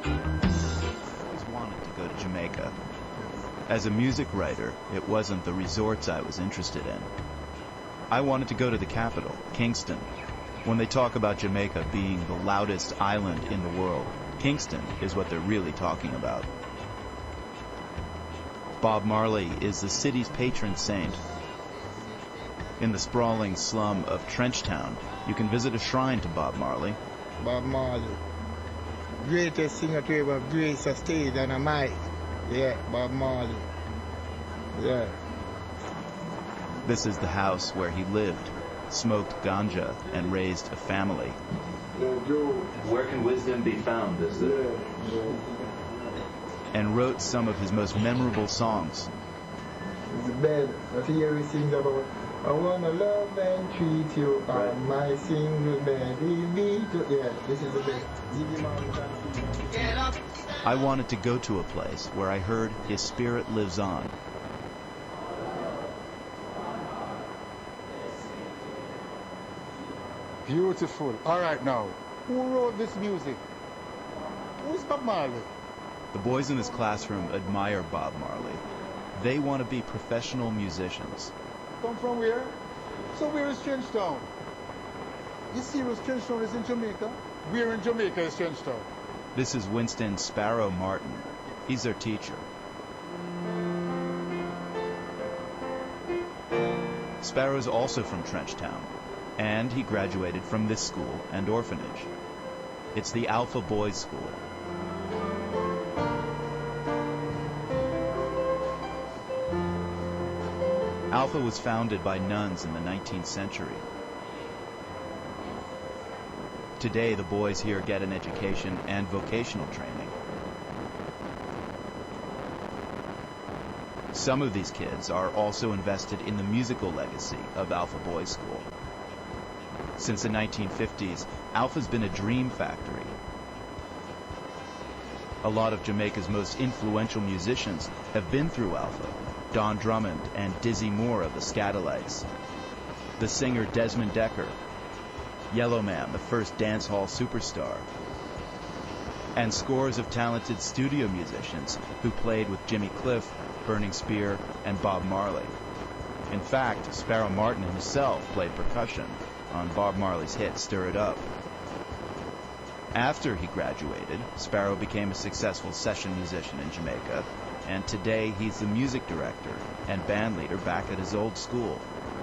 always wanted to go to Jamaica. As a music writer, it wasn't the resorts I was interested in. I wanted to go to the capital, Kingston. When they talk about Jamaica being the loudest island in the world, Kingston is what they're really talking about. Bob Marley is the city's patron saint. In the sprawling slum of Trenchtown, you can visit a shrine to Bob Marley. Bob Marley, greatest singer to ever grace a stage and a mic. Yeah, Bob Marley. Yeah. This is the house where he lived, smoked ganja, and raised a family. Where can wisdom be found? Is it? And wrote some of his most memorable songs. It's the bed that he always sings about. I wanna love and treat you on my single bed. Yeah, this is the best. Get up. I wanted to go to a place where I heard his spirit lives on. Beautiful. All right, now, who wrote this music? Who's Bob Marley? The boys in this classroom admire Bob Marley. They want to be professional musicians. Come from where? So where is Trenchtown? You serious Trenchtown is in Jamaica? Where in Jamaica is Trenchtown? This is Winston Sparrow Martin. He's their teacher. Sparrow's also from Trenchtown, and he graduated from this school and orphanage. It's the Alpha Boys School. Alpha was founded by nuns in the 19th century. Today, the boys here get an education and vocational training. Some of these kids are also invested in the musical legacy of Alpha Boys School. Since the 1950s, Alpha's been a dream factory. A lot of Jamaica's most influential musicians have been through Alpha. Don Drummond and Dizzy Moore of the Scatolites, the singer Desmond Decker, Yellowman, the first dance hall superstar, and scores of talented studio musicians who played with Jimmy Cliff, Burning Spear, and Bob Marley. In fact, Sparrow Martin himself played percussion on Bob Marley's hit Stir It Up. After he graduated, Sparrow became a successful session musician in Jamaica, and today he's the music director and band leader back at his old school.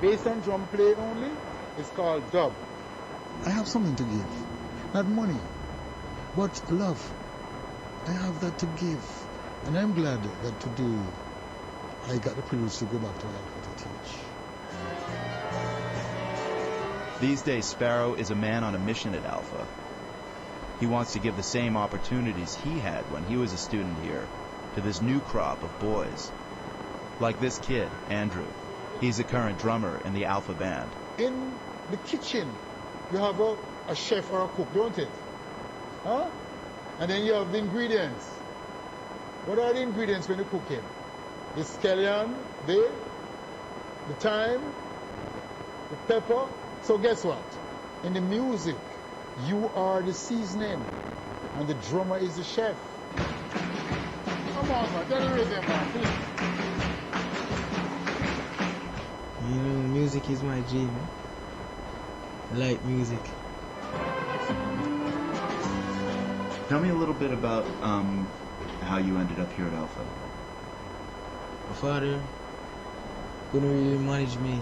Based on drum play only, it's called dub. I have something to give. Not money, but love. I have that to give. And I'm glad that today I got the privilege to go back to Alpha to teach. These days, Sparrow is a man on a mission at Alpha. He wants to give the same opportunities he had when he was a student here to this new crop of boys. Like this kid, Andrew. He's the current drummer in the Alpha band. In the kitchen, you have a chef or a cook, don't it? Huh? And then you have the ingredients. What are the ingredients when you're cooking? The scallion, the thyme, the pepper. So guess what? In the music, you are the seasoning, and the drummer is the chef. Come on, man, get the rhythm, man, please. You know, music is my dream. I like music. Tell me a little bit about how you ended up here at Alpha. My father couldn't really manage me,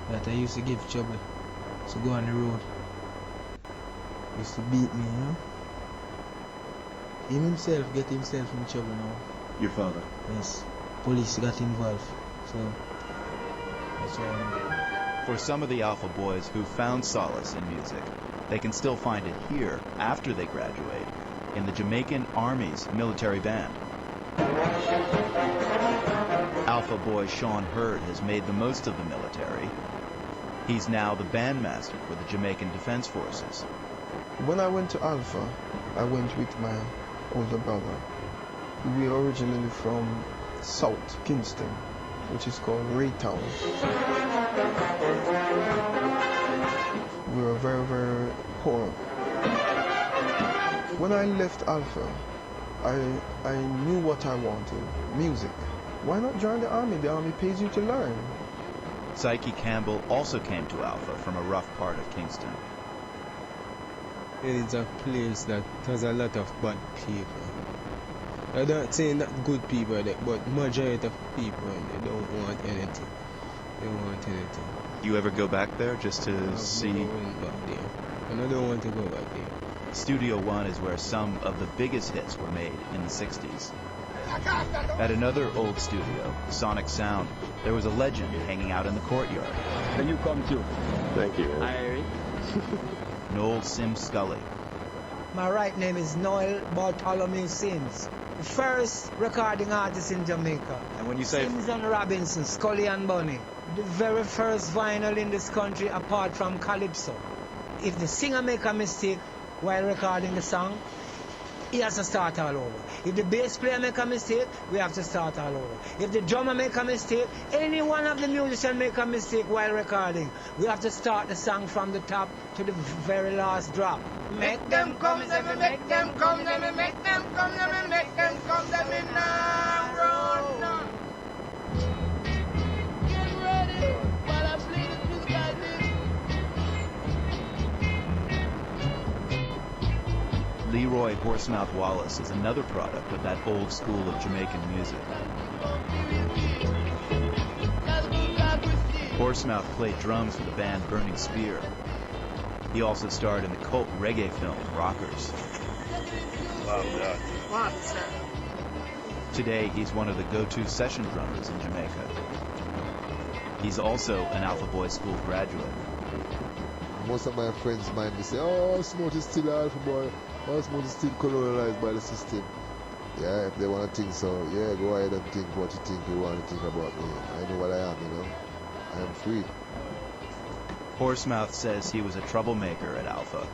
but I used to give trouble. So go on the road. He used to beat me, you know. Him himself get himself in trouble now. Your father? Yes. Police got involved. So that's why I'm... For some of the Alpha boys who found solace in music, they can still find it here after they graduate in the Jamaican Army's military band. Alpha boy Sean Hurd has made the most of the military. He's now the bandmaster for the Jamaican Defense Forces. When I went to Alpha, I went with my older brother. We were originally from South Kingston, which is called Raytown. We were very, very poor. When I left Alpha, I knew what I wanted, music. Why not join the army? The army pays you to learn. Psyche Campbell also came to Alpha from a rough part of Kingston. It is a place that has a lot of bad people. I don't say not good people, but majority of people, they don't want anything. They don't want anything. You ever go back there just to see? I went back there. And I don't want to go back there. Studio One is where some of the biggest hits were made in the 60s. At another old studio, Sonic Sound, there was a legend hanging out in the courtyard. Can you come too? Thank you. Hi. Noel Sim Scully. My right name is Noel Bartholomew Sims, the first recording artist in Jamaica. And when you say Sims and Robinson, Scully and Bunny, the very first vinyl in this country apart from Calypso. If the singer make a mistake while recording the song, he has to start all over. If the bass player make a mistake, we have to start all over. If the drummer make a mistake, any one of the musicians make a mistake while recording, we have to start the song from the top to the very last drop. Make them come, let me make them come, let me make them come, let me make them come, let me now run. Get ready while I play the music like this. Leroy Horsemouth Wallace is another product of that old school of Jamaican music. Horsemouth played drums for the band Burning Spear. He also starred in the cult reggae film Rockers. Love that. What, sir? Today, he's one of the go-to session drummers in Jamaica. He's also an Alpha Boy School graduate. Most of my friends might be saying, oh, Smoke is still Alpha Boy. Oh, Smoke is still colonized by the system. Yeah, if they want to think so, yeah, go ahead and think what you think you want to think about me. I know what I am, you know. I am free. Horsemouth says he was a troublemaker at Alpha,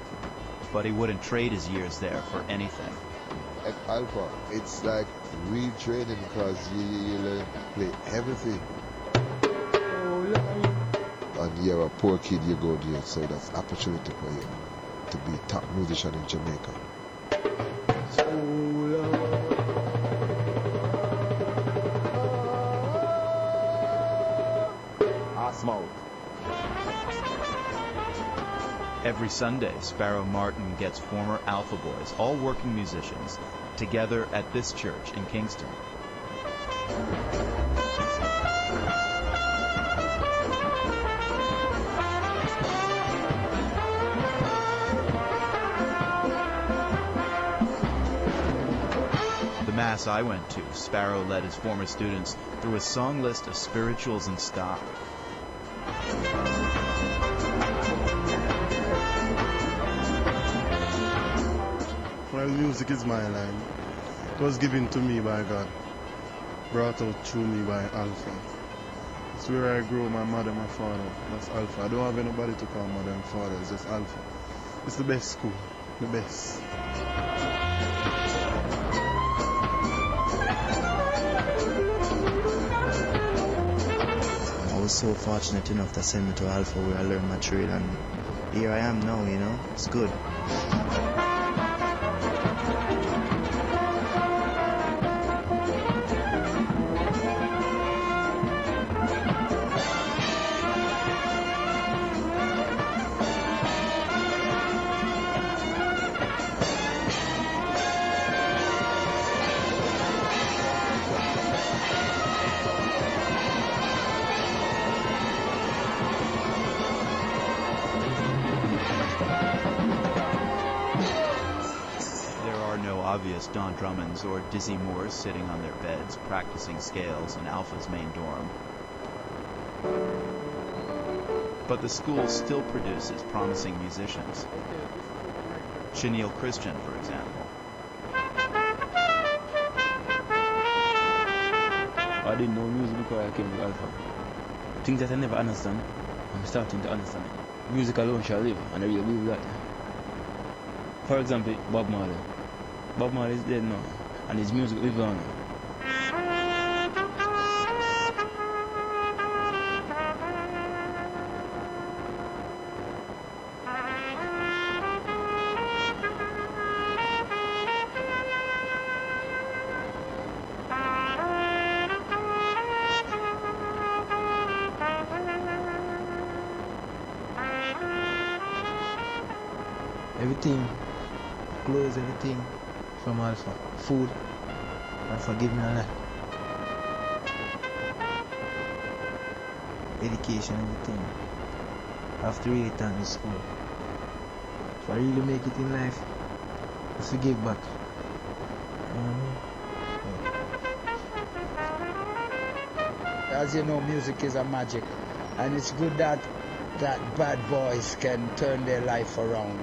but he wouldn't trade his years there for anything. At Alpha, it's like real training because you learn to play everything. And you're a poor kid, you go there, so that's opportunity for you to be top musician in Jamaica. Smoke. Every Sunday, Sparrow Martin gets former Alpha Boys, all working musicians, together at this church in Kingston. The Mass I went to, Sparrow led his former students through a song list of spirituals and style. Well, music is my line. It was given to me by God, brought out through me by Alpha. It's where I grew, my mother, my father. That's Alpha. I don't have anybody to call mother and father, it's just Alpha. It's the best school, the best. I was so fortunate enough to send me to Alpha where I learned my trade, and here I am now, you know, it's good. Obvious Don Drummonds or Dizzy Moores sitting on their beds practicing scales in Alpha's main dorm. But the school still produces promising musicians. Chenille Christian, for example. I didn't know music before I came to Alpha. Things that I never understand, I'm starting to understand it. Music alone shall live, and I really believe that. For example, Bob Marley. Bob Marley is dead now, and his music lives on. Everything, clothes, everything from Alpha. Food, Alpha give me a lot. Education, everything. I have to really thank the school. If I really make it in life, I have to give back. You know what I mean? As you know, music is a magic, and it's good that bad boys can turn their life around.